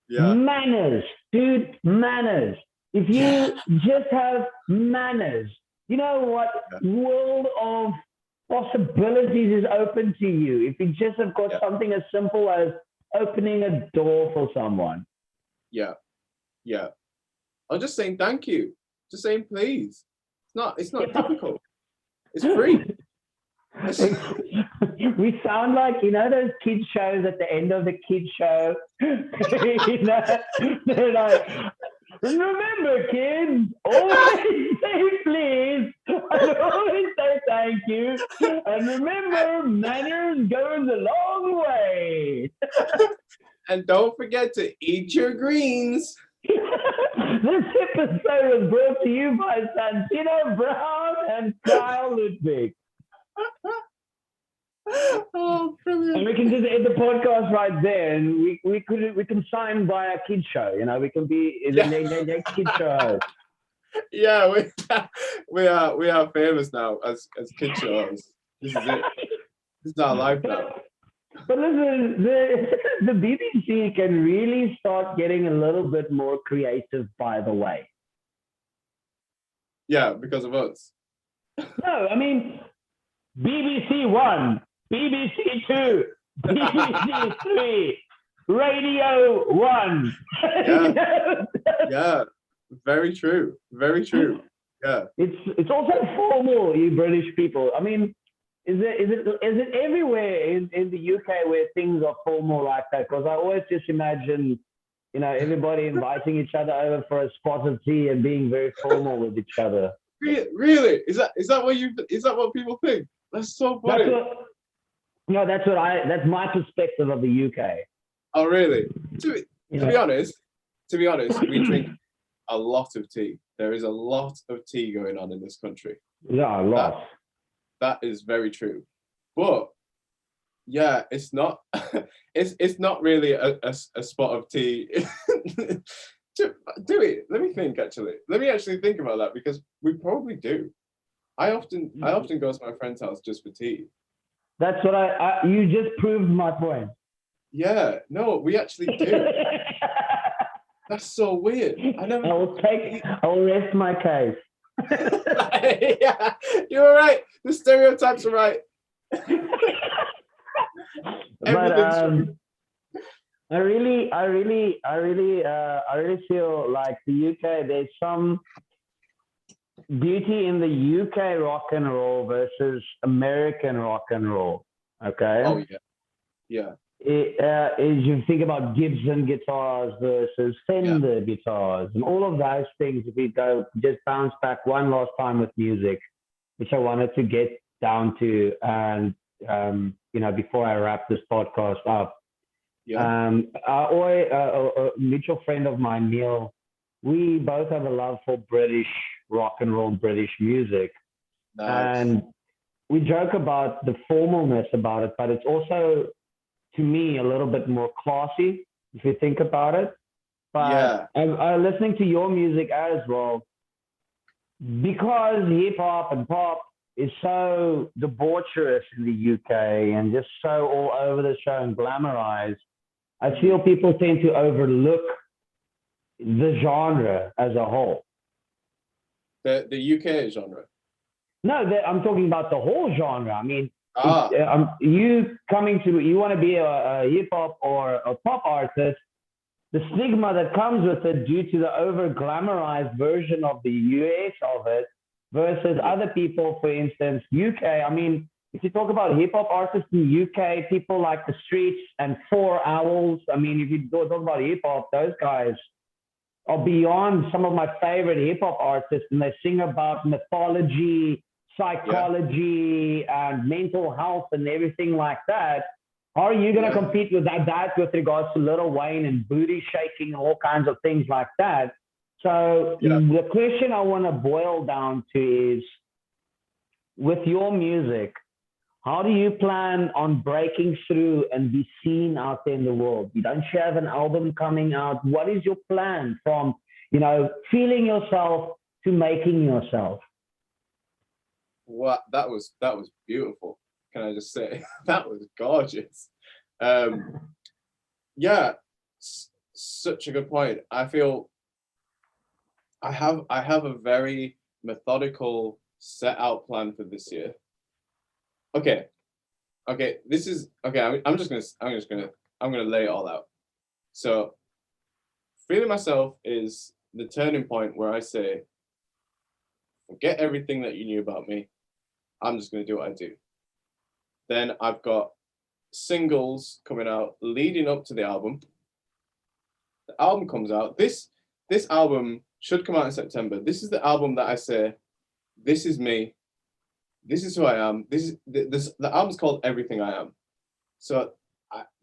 Yeah. Manners, dude, manners. If Yeah. you just have manners, you know what Yeah. world of possibilities is open to you. If you just have got Yeah. something as simple as opening a door for someone. Yeah. Yeah. Or just saying thank you. Just saying please. It's not difficult. It's free. It's, We sound like those kids shows at the end of the kids show. They're like, remember, kids, always say please and always say thank you, and remember, manners goes a long way. and don't forget to eat your greens. This episode was brought to you by Santino Brown and Kyle Ludwig. Oh, And brilliant. we can just end the podcast right there, and we can sign by a kid show. We can be the Yeah. next kid show host. Yeah, we are famous now as kid shows. This is it. This is our life now. But listen, the BBC can really start getting a little bit more creative. By the way, Yeah, because of us. no, I mean BBC One, BBC Two, BBC Three, Radio One. Yeah, yeah. Very true. Very true. Yeah. It's also formal, you British people. I mean, is it everywhere in the UK where things are formal like that? Because I always just imagine, everybody inviting each other over for a spot of tea and being very formal with each other. Really? Is that what people think? That's so That's funny. what that's my perspective of the UK. Oh, really? To You to be know, honest, we drink a lot of tea. There is a lot of tea going on in this country. yeah, a That lot. that is very true. But yeah, it's not it's not really a spot of tea. Do it. Let me think actually. Let me actually think about that because we probably do. I often go to my friend's house just for tea. That's what you just proved my point. Yeah, no, we actually do. That's so weird. I never. I will rest my case. Yeah, you're right. The stereotypes are right. But Everything's true. I really feel like the UK. There's some beauty in the UK rock and roll versus American rock and roll. Okay, Oh yeah, yeah, is you think about Gibson guitars versus yeah, Fender guitars and all of those things. If we go just bounce back one last time with music, which I wanted to get down to, and before I wrap this podcast up. yeah. A mutual friend of mine, Neil, we both have a love for British rock and roll, British music. Nice. And we joke about the formalness about it, but it's also, to me, a little bit more classy if you think about it. But Yeah, listening to your music as well, because hip hop and pop is so debaucherous in the UK and just so all over the show and glamorized, I feel people tend to overlook the genre as a whole. the UK genre. No, I'm talking about the whole genre. I mean, Ah, you coming to, you want to be a hip hop or a pop artist, the stigma that comes with it due to the over glamorized version of the US of it versus mm, other people, for instance, UK. I mean, if you talk about hip hop artists in the UK, people like the Streets and Four Owls. I mean, if you talk about hip hop, those guys are beyond some of my favorite hip hop artists, and they sing about mythology, yeah, psychology, and mental health, and everything like that. How are you going to yeah, compete with that with regards to Little Wayne and booty shaking and all kinds of things like that? So yeah. the question I want to boil down to is, with your music, how do you plan on breaking through and be seen out there in the world? You don't have an album coming out. What is your plan from, feeling yourself to making yourself? What that was beautiful. Can I just say that was gorgeous? Um, yeah, such a good point. I feel I have a very methodical set out plan for this year. Okay, okay, this is okay. I'm just gonna lay it all out. So, feeling myself is the turning point where I say, forget everything that you knew about me. I'm just gonna do what I do. Then I've got singles coming out leading up to the album. The album comes out. This album should come out in September. This is the album that I say, this is me. This is who I am. The album's called Everything I Am. So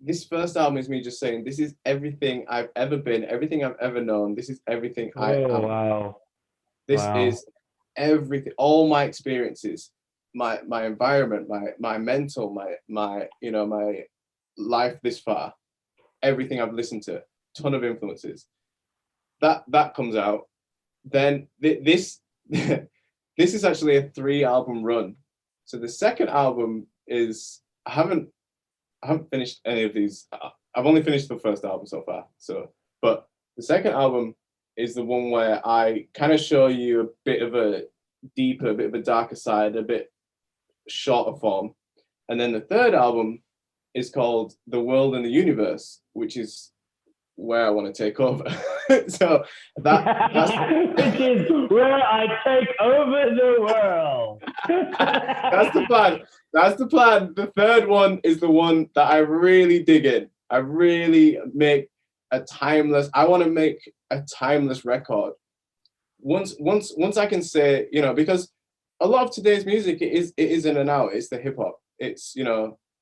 this first album is me just saying, this is everything I've ever been, everything I've ever known. This is everything I Oh, am. wow. This Wow. is everything, all my experiences, my environment, my mental, my life this far, everything I've listened to, ton of influences. That comes out. Then this this is actually a 3 album run. So the second album is I haven't finished any of these. I've only finished the first album so far. So, but the second album is the one where I kind of show you a bit of a deeper, a bit of a darker side, a bit shorter form. And then the third album is called The World and the Universe, which is where I want to take over. So that's Which is where I take over the world. that's the plan. That's the plan. The third one is the one that I really dig in. I really make a timeless. I want to make a timeless record. Once I can say, because a lot of today's music it is in and out. It's the hip hop. It's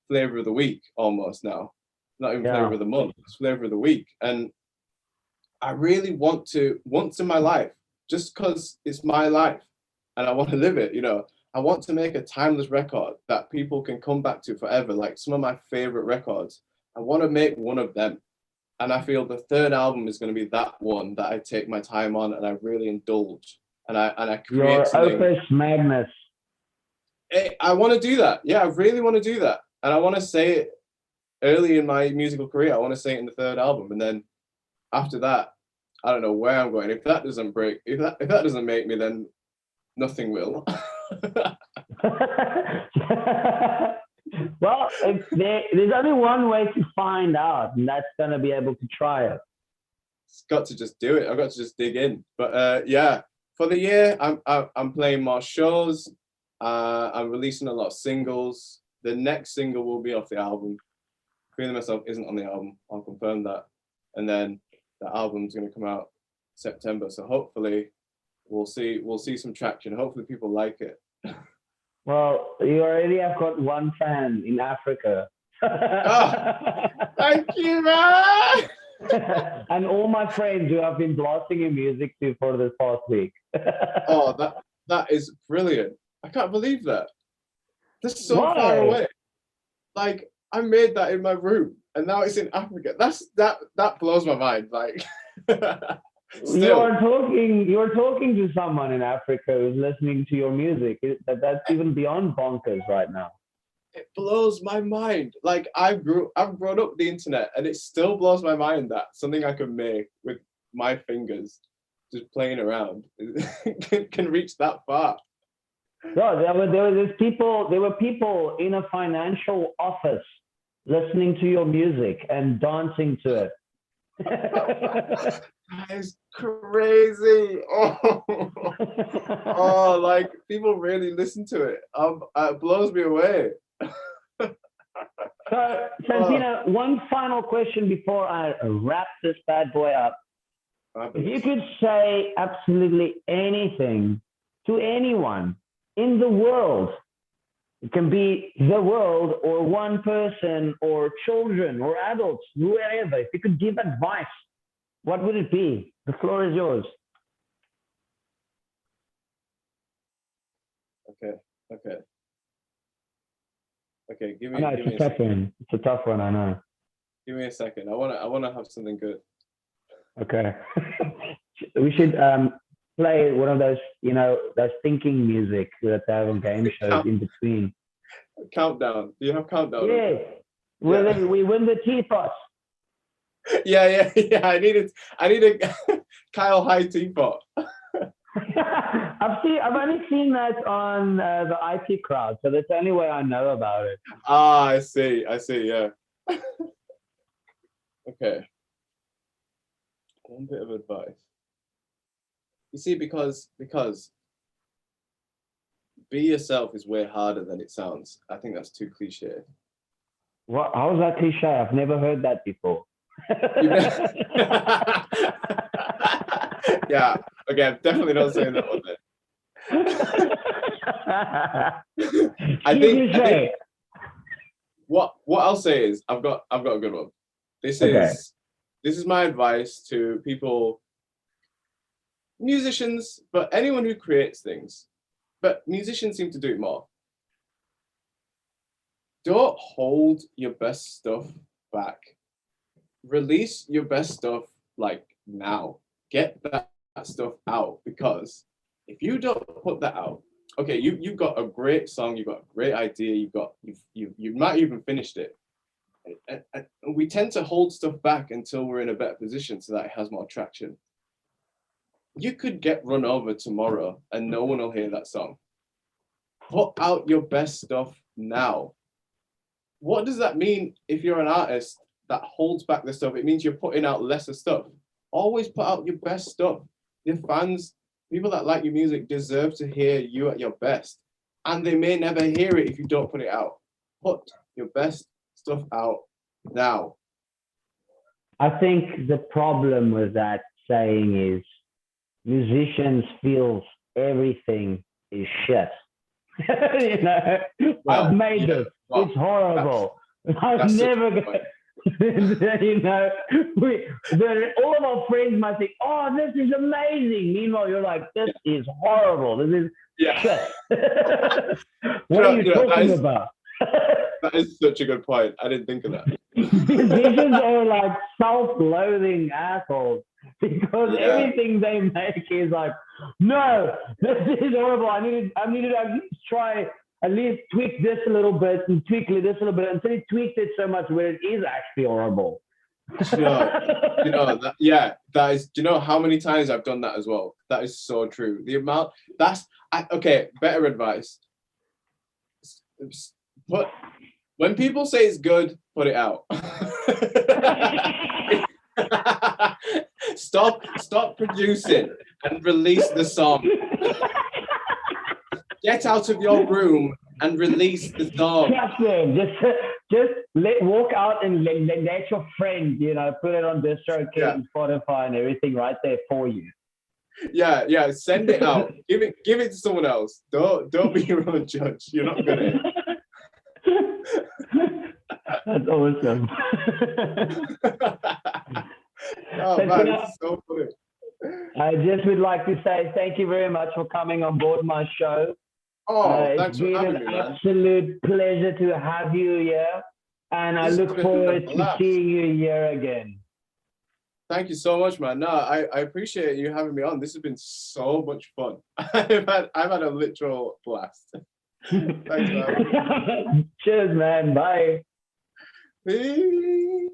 flavor of the week almost now. Not even flavor Yeah. of the month. It's flavor of the week. And I really want to once in my life, just because it's my life and I want to live it, I want to make a timeless record that people can come back to forever. Like some of my favorite records. I want to make one of them. And I feel the third album is going to be that one that I take my time on and I really indulge and I create Your something. opus magnus. I want to do that. Yeah, I really want to do that. And I want to say it early in my musical career. I want to say it in the third album. And then after that, I don't know where I'm going. If that doesn't break, if that doesn't make me, then nothing will. Well, there's only one way to find out, and that's going to be able to try it. It's got to just do it. I've got to just dig in. But yeah, for the year, I'm playing more shows. I'm releasing a lot of singles. The next single will be off the album. Feeling Myself isn't on the album. I'll confirm that. And then the album's going to come out September. So hopefully we'll see some traction. Hopefully people like it. Well, you already have got one fan in Africa. Oh, thank you, man. And all my friends who have been blasting your music to for this past week. Oh, that is brilliant. I can't believe that. That's so far Why? away. Like I made that in my room, and now it's in Africa. That blows my mind. Like, still, You're talking to someone in Africa who's listening to your music. That's even beyond bonkers right now. it blows my mind. Like I've grown up with the internet, and it still blows my mind that something I could make with my fingers, just playing around, can reach that far. No, there were people in a financial office listening to your music and dancing to it. That is crazy. Oh, like people really listen to it. It blows me away. So, Santino, one final question before I wrap this bad boy up. If you could say absolutely anything to anyone in the world, it can be the world or one person or children or adults, whoever. If you could give advice, what would it be? The floor is yours. Okay, okay, okay. I know Give me it's a a tough second. one. It's a tough one. I know. Give me a second. I wanna have something good. Okay. We should play one of those, those thinking music that they have on game shows in between. Countdown. Do you have countdown? Yes. Yeah. We win the teapot. Yeah. I needed Kyle High teapot. I've only seen that on the IT crowd, so that's the only way I know about it. Ah, I see. Yeah. Okay. One bit of advice. You see, because be yourself is way harder than it sounds. I think that's too cliche. What? How is that cliche? I've never heard that before. Yeah. Okay. I'm definitely not saying that one then. I think what I'll say is I've got a good one. This Okay. is my advice to people, musicians, but anyone who creates things. But musicians seem to do it more. Don't hold your best stuff back. Release your best stuff like now. Get that stuff out, because if you don't put that out, okay, you've got a great song, you've got a great idea, you might even finished it. And we tend to hold stuff back until we're in a better position so that it has more traction. You could get run over tomorrow and no one will hear that song. Put out your best stuff now. What does that mean if you're an artist that holds back the stuff? It means you're putting out lesser stuff. Always put out your best stuff. Your fans, people that like your music, deserve to hear you at your best. And they may never hear it if you don't put it out. Put your best stuff out now. I think the problem with that saying is musicians feel everything is shit. I've made this. Well, it's horrible. I've never got. All of our friends might think, "Oh, this is amazing." Meanwhile, you're like, "This is horrible. This is shit." What are you talking about? That is such a good point. I didn't think of that. Musicians are like self-loathing assholes because everything they make is like, no, this is horrible. I need to at least try, at least tweak this a little bit and tweak this a little bit until he tweaked it so much where it is actually horrible. That is. Do you know how many times I've done that as well? That is so true. The amount okay. Better advice. When people say it's good, put it out. Stop producing and release the song. Get out of your room and release the song. Just walk out and let your friend, put it on DistroKid and Spotify and everything right there for you. Yeah. Send it out. Give it to someone else. Don't be your own judge. You're not gonna. That's awesome. Oh man, it's so funny. I just would like to say thank you very much for coming on board my show. Thanks for having me, man. It's been an absolute pleasure to have you here, and I look forward to seeing you here again. Thank you so much, man. No, I appreciate you having me on. This has been so much fun. I've had a literal blast. Thanks, man. Cheers, man. Bye. Peace.